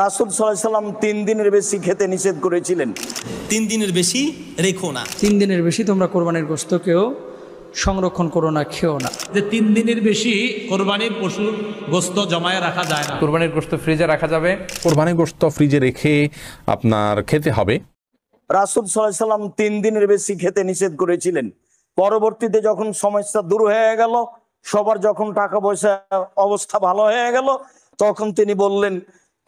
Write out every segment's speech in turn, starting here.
রাসূল সাল্লাল্লাহু আলাইহি ওয়াসাল্লাম 3 দিনের বেশি খেতে নিষেধ করেছিলেন। 3 দিনের বেশি রেখো না। 3 দিনের বেশি তোমরা কোরবানির গোশতকেও সংরক্ষণ করো না, খেও না। যে 3 দিনের বেশি কোরবানির পশুর গোশত জমায়ে রাখা যায় না। কোরবানির গোশত ফ্রিজে রাখা যাবে। কোরবানির গোশত ফ্রিজে রেখে আপনার খেতে হবে। রাসূল সাল্লাল্লাহু আলাইহি ওয়াসাল্লাম 3 দিনের বেশি খেতে নিষেধ করেছিলেন। পরবর্তীতে যখন সমস্যা দূর হয়ে গেল, সবার যখন টাকা পয়সা অবস্থা ভালো হয়ে গেল, তখন তিনি বললেন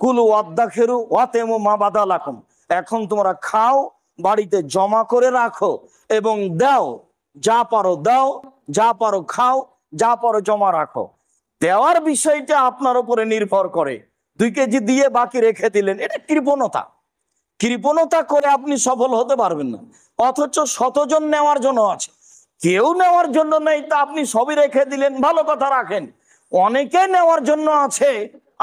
কুলু ওয়াদ্দাখিরু ওয়াতেমু মা বাদালাকুম, এখন তোমরা খাও, বাড়িতে জমা করে রাখো এবং দাও, যা পারো দাও, যা পারো খাও, যা পারো জমা রাখো। দেওয়ার বিষয়টা আপনার উপরে নির্ভর করে। 2 কেজি দিয়ে বাকি রেখে দিলেন, এটা কৃপণতা। কৃপণতা করে আপনি সফল হতে পারবেন না। অথচ শতজন নেওয়ার জন্য আছে, কেউ নেওয়ার জন্য নেই, তা আপনি সবই রেখে দিলেন, ভালো কথা, রাখেন। অনেকে নেওয়ার জন্য আছে,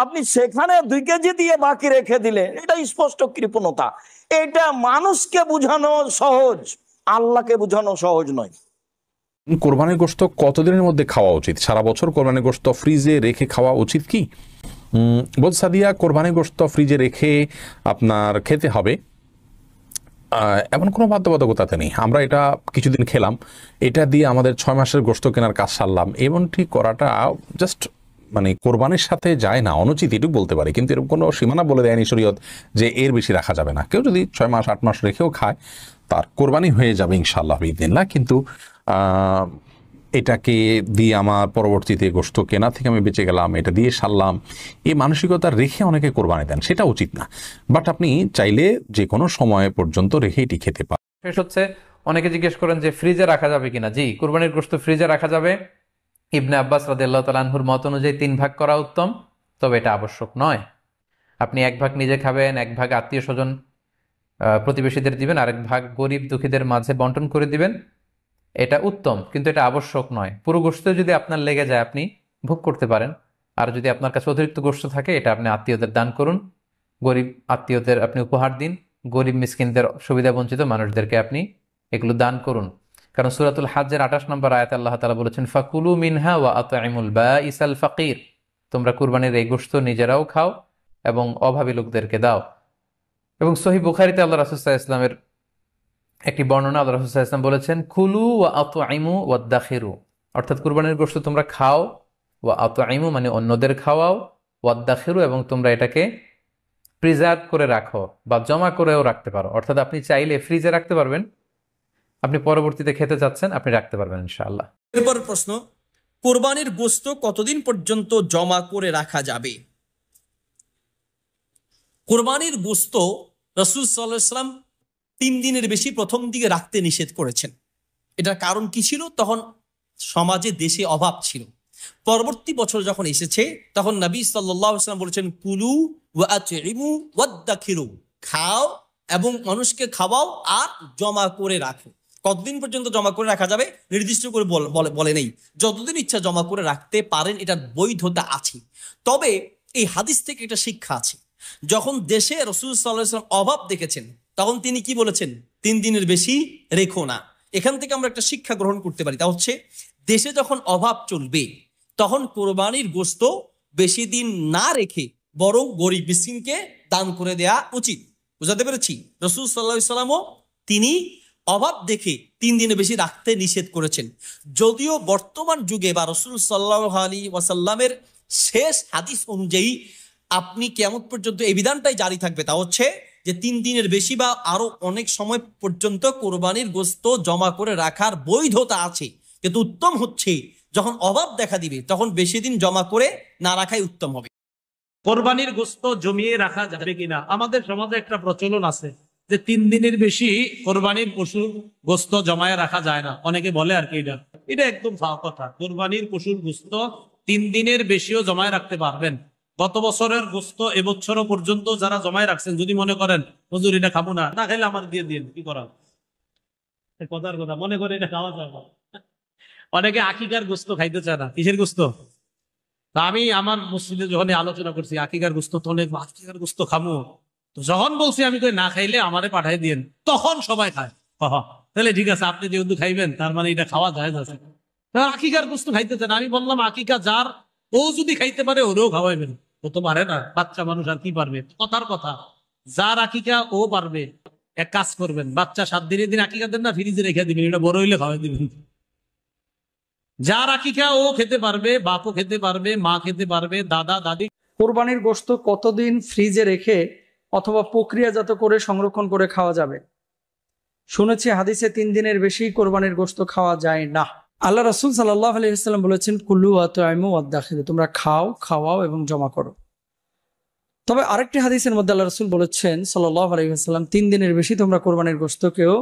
আপনি সেখানে 2 কেজি দিয়ে বাকি রেখে দিলেন, এটা স্পষ্ট কৃপণতা। এটা মানুষকে বোঝানো সহজ, আল্লাহকে বোঝানো সহজ নয়। কোরবানির গোশত কতদিনের মধ্যে খাওয়া উচিত? সারা বছর কোরবানির গোশত ফ্রিজে রেখে খাওয়া উচিত কি? বল সাদিয়া, কোরবানির গোশত ফ্রিজে রেখে আপনার খেতে হবে, এমন কোনো বাধ্যবাধকতাতে নেই। আমরা এটা কিছুদিন খেলাম, এটা দিয়ে আমাদের 6 মাসের গোশত কেনার কাজ সারলাম, এমনটি করাটা জাস্ট মানে কোরবানির সাথে যায় না, অনুচিত, এটুকু বলতে পারি। কিন্তু এরকম কোনো সীমানা বলে দেয়নি শরীয়ত যে এর বেশি রাখা যাবে না। কেউ যদি 6 মাস 8 মাস রেখেও খায়, তার কোরবানি হয়ে যাবে ইনশাআল্লাহ বিইذনিল্লাহ। কিন্তু এটাকে দিয়ে আমার পরবর্তীতে গোশত কেনা থেকে আমি বেঁচে গেলাম, এটা দিয়ে সারলাম, এই মানসিকতা রেখে অনেকে কোরবানি দেন, সেটা উচিত না। বাট আপনি চাইলে যে কোনো সময় পর্যন্ত রেখে এটি খেতে পারেন। শেষ হচ্ছে, অনেকে জিজ্ঞেস করেন যে ফ্রিজে রাখা যাবে কিনা। জি, কোরবানির গোশত ফ্রিজে রাখা যাবে। ইবনে আব্বাস রাদিয়াল্লাহু তাআলা আনহুর মত অনুযায়ী 3 ভাগ করা উত্তম, তবে এটা আবশ্যক নয়। আপনি 1 ভাগ নিজে খাবেন, 1 ভাগ আত্মীয় স্বজন প্রতিবেশীদের দিবেন, আরেক ভাগ গরিব দুঃখীদের মাঝে বন্টন করে দিবেন, এটা উত্তম, কিন্তু এটা আবশ্যক নয়। পুরো গোশত যদি আপনার লেগে যায় আপনি ভোগ করতে পারেন, আর যদি আপনার কাছে অতিরিক্ত গোশত থাকে এটা আপনি আত্মীয়দের দান করুন, গরিব আত্মীয়দের আপনি উপহার দিন, গরিব মিসকিনদের, সুবিধা বঞ্চিত মানুষদেরকে আপনি এগুলো দান করুন। কারণ সূরাতুল হজ্জের 28 নম্বর আয়াতে আল্লাহ তাআলা বলেছেন ফাকুলু মিনহা ওয়া আত'ইমুল বাঈসাল ফাকির, তোমরা কুরবানির এই গোশত নিজেরাও খাও এবং অভাবী লোকদেরকে দাও। এবং সহিহ বুখারীতে আল্লাহ রাসূল সাল্লাল্লাহু আলাইহি ওয়াসাল্লামের একটি বর্ণনা, আল্লাহ রাসূল সাল্লাল্লাহু আলাইহি ওয়াসাল্লাম বলেছেন কুলু ওয়া আত'ইমু ওয়াদ্দাখিরু, অর্থাৎ কুরবানির গোশত তোমরা খাও, ওয়া আত'ইমু মানে অন্যদের খাওয়াও, ওয়াদ্দাখিরু এবং তোমরা এটাকে প্রিজার্ভ করে রাখো বা জমা করেও রাখতে পারো। অর্থাৎ আপনি চাইলে ফ্রিজে রাখতে পারবেন, আপনি পরবর্তীতে খেতে চাচ্ছেন, আপনি রাখতে পারবেন ইনশাআল্লাহ। এরপর প্রশ্ন, কোরবানির গোশত কতদিন পর্যন্ত জমা করে রাখা যাবে? কোরবানির গোশত রাসূল সাল্লাল্লাহু আলাইহি ওয়াসাল্লাম 3 দিনের বেশি প্রথম দিকে রাখতে নিষেধ করেছেন। এটার কারণ কি ছিল? তখন সমাজে দেশে অভাব ছিল। পরবর্তী বছর যখন এসেছে তখন নবী সাল্লাল্লাহু আলাইহি ওয়াসাল্লাম বলেছেন কুলু ওয়া আত'ইমু ওয়াদ্দাখিরু, খাও এবং মানুষকে খাওয়াও আর জমা করে রাখো। কতদিন পর্যন্ত জমা করে রাখা যাবে নির্দিষ্ট করে বলে নেই, যতদিন ইচ্ছা জমা করে রাখতে পারেন, এটার বৈধতা আছে। তবে এই হাদিস থেকে একটা শিক্ষা আছে। যখন দেশে রাসূল সাল্লাল্লাহু আলাইহি ওয়াসাল্লাম অভাব দেখেছেন তখন তিনি কি বলেছেন? 3 দিনের বেশি রেখো না। এখান থেকে আমরা একটা শিক্ষা গ্রহণ করতে পারি, তা হচ্ছে দেশে যখন অভাব চলবে তখন কোরবানির গোশত বেশি দিন না রেখে বরং গরিব মিসকিনকে দান করে দেয়া উচিত। বুঝাতে পেরেছি? রাসূল সাল্লাল্লাহু আলাইহি ওয়াসাল্লামও তিনি অভাব দেখে 3 দিনে বেশি রাখতে নিষেধ করেছেন। যদিও বর্তমান যুগে বা রাসূল সাল্লাল্লাহু আলাইহি ওয়াসাল্লামের শেষ হাদিস অনুযায়ী আপনি কিয়ামত পর্যন্ত এই বিধানটাই জারি থাকবে, তা হচ্ছে যে 3 দিনের বেশি বা আরো অনেক সময় পর্যন্ত কোরবানির গোশত জমা করে রাখার বৈধতা আছে। কিন্তু উত্তম হচ্ছে যখন অভাব দেখা দিবে তখন বেশি দিন জমা করে না রাখাই উত্তম হবে। কোরবানির গোশত জমিয়ে রাখা যাবে কিনা? আমাদের সমাজে একটা প্রচলন আছে যে 3 দিনের বেশি কোরবানির পশুর গোশত জমায়ে রাখা যায় না। অনেকে বলে আর কি, এটা একদম ফাও কথা। কোরবানির পশুর গোশত 3 দিনের বেশিও জমায়ে রাখতে পারবেন। গত বছরের গোশত এবছরও পর্যন্ত যারা জমায়ে রাখছেন, যদি মনে করেন হুজুর এটা খাবো না, না খাইলে আমার দিয়ে দিন, কি করা কথার কথা, মনে করে এটা খাওয়া যায় না। অনেকে আকিকার গোশত খাইতে চায় না। কিসের গোশত? আমি আমার মসজিদে যখন আলোচনা করছি আকিকার গোশত, তো অনেক আকিকার গোশত খামো, তো যখন বলছি আমি কই না খাইলে আমারে পাঠাই দিন, তখন সবাই খায়। তাহলে ঠিক আছে, আপনি যেহেতু খাইবেন তার মানে এটা খাওয়া যায় না। আকিকার গোশত খাইতে চান, আমি বললাম আকিকা যার, ও যদি খাইতে পারে ওরেও খাওয়াইবেন। ও তো পারে না, বাচ্চা মানুষ আর কি পারবে? কথার কথা, যার আকিকা ও পারবে। এক কাজ করবেন, বাচ্চা 7 দিনের দিন আকিকা দেন না, ফ্রিজে রেখে দিবেন, এটা বড় হইলে খাওয়াই দিবেন। যার আকিকা ও খেতে পারবে, বাপও খেতে পারবে, মা খেতে পারবে, দাদা দাদি। কোরবানির গোশত কতদিন ফ্রিজে রেখে অথবা প্রক্রিয়াজাত করে সংরক্ষণ করে খাওয়া যাবে? শুনেছি হাদিসে 3 দিনের বেশি কোরবানির গোশত খাওয়া যায় না। আল্লাহ রাসূল সাল্লাল্লাহু আলাইহি ওয়াসাল্লাম বলেছেন, কুলু ওয়া তুইমু ওয়া দাখিলু, তোমরা খাও, খাওয়াও এবং জমা করো। তবে আরেকটি হাদিসের মধ্যে আল্লাহ রাসূল বলেছেন সাল্লাল্লাহু আলাইহি ওয়াসাল্লাম, 3 দিনের বেশি তোমরা কোরবানির গোশতকেও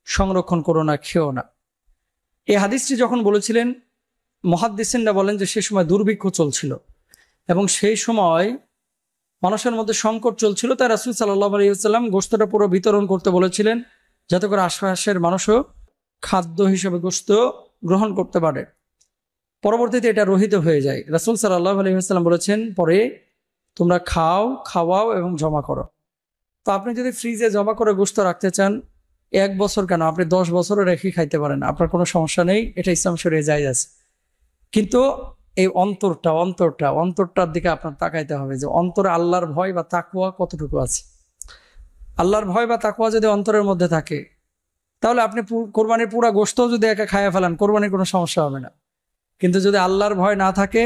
সংরক্ষণ করো না, খেও না। এই হাদিসটি যখন বলেছিলেন, মুহাদ্দিসিনরা বলেন যে সে সময় দুর্ভিক্ষ চলছিল এবং সেই সময় মানুষের মধ্যে সংকট চলছিল, তাই রাসূল সাল্লাল্লাহু আলাইহি ওয়াসাল্লাম গোশতটা পুরো বিতরণ করতে বলেছিলেন, যাতে করে আশপাশের মানুষও খাদ্য হিসেবে গোশত গ্রহণ করতে পারে। পরবর্তীতে এটা রহিত হয়ে যায়। রাসূল সাল্লাল্লাহু আলাইহি ওয়াসাল্লাম বলেছেন, পরে তোমরা খাও, খাওয়াও এবং জমা করো। তো আপনি যদি ফ্রিজে জমা করে গোশত রাখতে চান, 1 বছর কেন, আপনি 10 বছরও রেখে খাইতে পারেন, আপনার কোনো সমস্যা নেই, এটা ইসলাম শরীয়তে জায়েজ আছে। কিন্তু এই অন্তরটার দিকে আপনার তাকাইতে হবে, যে অন্তরে আল্লাহর ভয় বা তাকওয়া কতটুকু আছে। আল্লাহর ভয় বা তাকওয়া যদি অন্তরের মধ্যে থাকে, তাহলে আপনি কোরবানির পুরা গোশত যদি একা খাইয়া ফেলান, কোরবানির কোনো সমস্যা হবে না। কিন্তু যদি আল্লাহর ভয় না থাকে,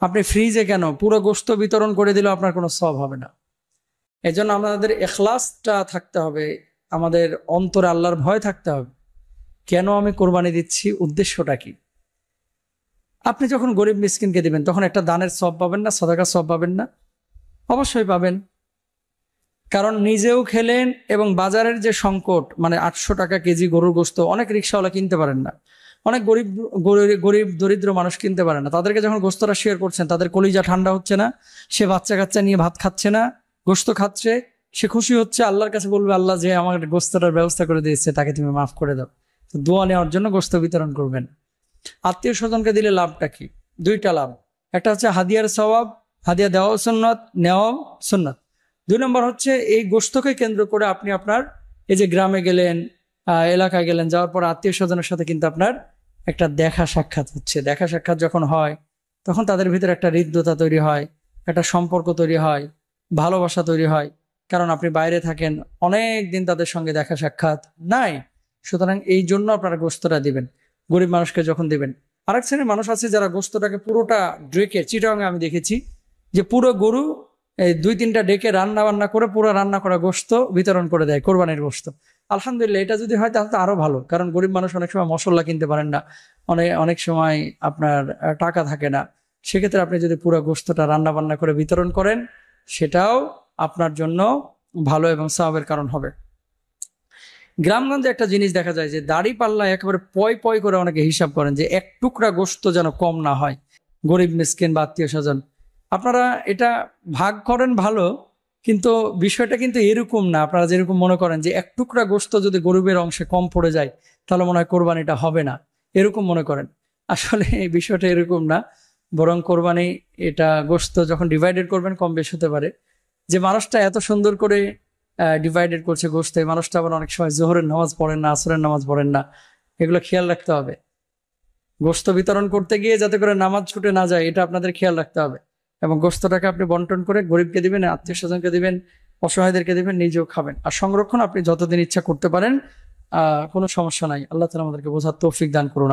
আপনি ফ্রিজে কেন, পুরো গোশত বিতরণ করে দিলেও আপনার কোনো সওয়াব হবে না। এজন্য আমাদের ইখলাসটা থাকতে হবে, আমাদের অন্তরে আল্লাহর ভয় থাকতে হবে। কেন আমি কোরবানি দিচ্ছি, উদ্দেশ্যটা কি? আপনি যখন গরিব মিসকিনকে দিবেন, তখন একটা দানের সওয়াব পাবেন না, সাদাকার সওয়াব পাবেন না? অবশ্যই পাবেন। কারণ নিজেও খেলেন এবং বাজারের যে সংকট, মানে 800 টাকা কেজি গরুর গোশত অনেক রিকশাওয়ালা কিনতে পারেন না, অনেক গরিব দরিদ্র মানুষ কিনতে পারে না। তাদেরকে যখন গোশতটা শেয়ার করছেন, তাদের কলিজা ঠান্ডা হচ্ছে না, সে বাচ্চা কাচ্চা নিয়ে ভাত খাচ্ছে না, গোশত খাচ্ছে, সে খুশি হচ্ছে, আল্লাহর কাছে বলবে, আল্লাহ যে আমার গোশতটার ব্যবস্থা করে দিয়েছে তাকে তুমি মাফ করে দাও। তো দোয়া নেওয়ার জন্য গোশত বিতরণ করবেন। আত্মীয় স্বজনকে দিলে লাভটা কি? 2টা লাভ। একটা হচ্ছে হাদিয়ার সওয়াব, হাদিয়া দেওয়াও সুন্নাত, নেওয়াও সুন্নাত। 2 নম্বর হচ্ছে এই গোশতকে কেন্দ্র করে আপনি আপনার এই যে গ্রামে গেলেন, এলাকায় গেলেন, যাওয়ার পর আত্মীয় স্বজনের সাথে কিন্তু আপনার একটা দেখা সাক্ষাৎ হচ্ছে। দেখা সাক্ষাৎ যখন হয়, তখন তাদের ভিতরে একটা হৃদ্যতা তৈরি হয়, একটা সম্পর্ক তৈরি হয়, ভালোবাসা তৈরি হয়। কারণ আপনি বাইরে থাকেন, অনেক দিন তাদের সঙ্গে দেখা সাক্ষাৎ নাই। সুতরাং এই জন্য আপনারা গোশতটা দিবেন, গরিব মানুষকে যখন দিবেন। আরেক শ্রেণীর মানুষ আছে যারা গোশতটাকে পুরোটা ডেকে, চিটাগাঙে আমি দেখেছি যে পুরো গরু 2-3টা ডেকে রান্না বান্না করে পুরো রান্না করা গোশত বিতরণ করে দেয়, কোরবানির গোশত। আলহামদুলিল্লাহ, এটা যদি হয় তাহলে তো আরো ভালো। কারণ গরিব মানুষ অনেক সময় মশলা কিনতে পারেন না, অনেক সময় আপনার টাকা থাকে না। সেক্ষেত্রে আপনি যদি পুরো গোশতটা রান্না বান্না করে বিতরণ করেন, সেটাও আপনার জন্য ভালো এবং সওয়াবের কারণ হবে। গ্রামগঞ্জে একটা জিনিস দেখা যায় যে দাড়ি পাল্লা একেবারে পয় করে অনেকে হিসাব করেন যে 1 টুকরা গোশত যেন কম না হয়, গরিব মিসকিন বা আত্মীয় স্বজন। আপনারা এটা ভাগ করেন ভালো, কিন্তু বিষয়টা কিন্তু এরকম না। আপনারা যেরকম মনে করেন যে 1 টুকরা গোশত যদি গরিবের অংশে কম পড়ে যায়, তাহলে মনে হয় কোরবানিটা হবে না, এরকম মনে করেন। আসলে এই বিষয়টা এরকম না, বরং কোরবানি এটা গোশত যখন ডিভাইডেড করবেন, কম বেশ হতে পারে। যে মানুষটা এত সুন্দর করে ডিভাইডেড করছে গোশত, এই মানুষটা আবার অনেক সময় জোহরের নামাজ পড়েন না, আসরের নামাজ পড়েন না, এগুলো খেয়াল রাখতে হবে। গোশত বিতরণ করতে গিয়ে যাতে করে নামাজ ছুটে না যায়, এটা আপনাদের খেয়াল রাখতে হবে। এবং গোশতটাকে আপনি বন্টন করে গরিবকে দিবেন, আত্মীয় স্বজনকে দিবেন, অসহায়দেরকে দিবেন, নিজেও খাবেন। আর সংরক্ষণ আপনি যতদিন ইচ্ছা করতে পারেন, কোনো সমস্যা নাই। আল্লাহ তাআলা আমাদেরকে বোঝার তৌফিক দান করুন।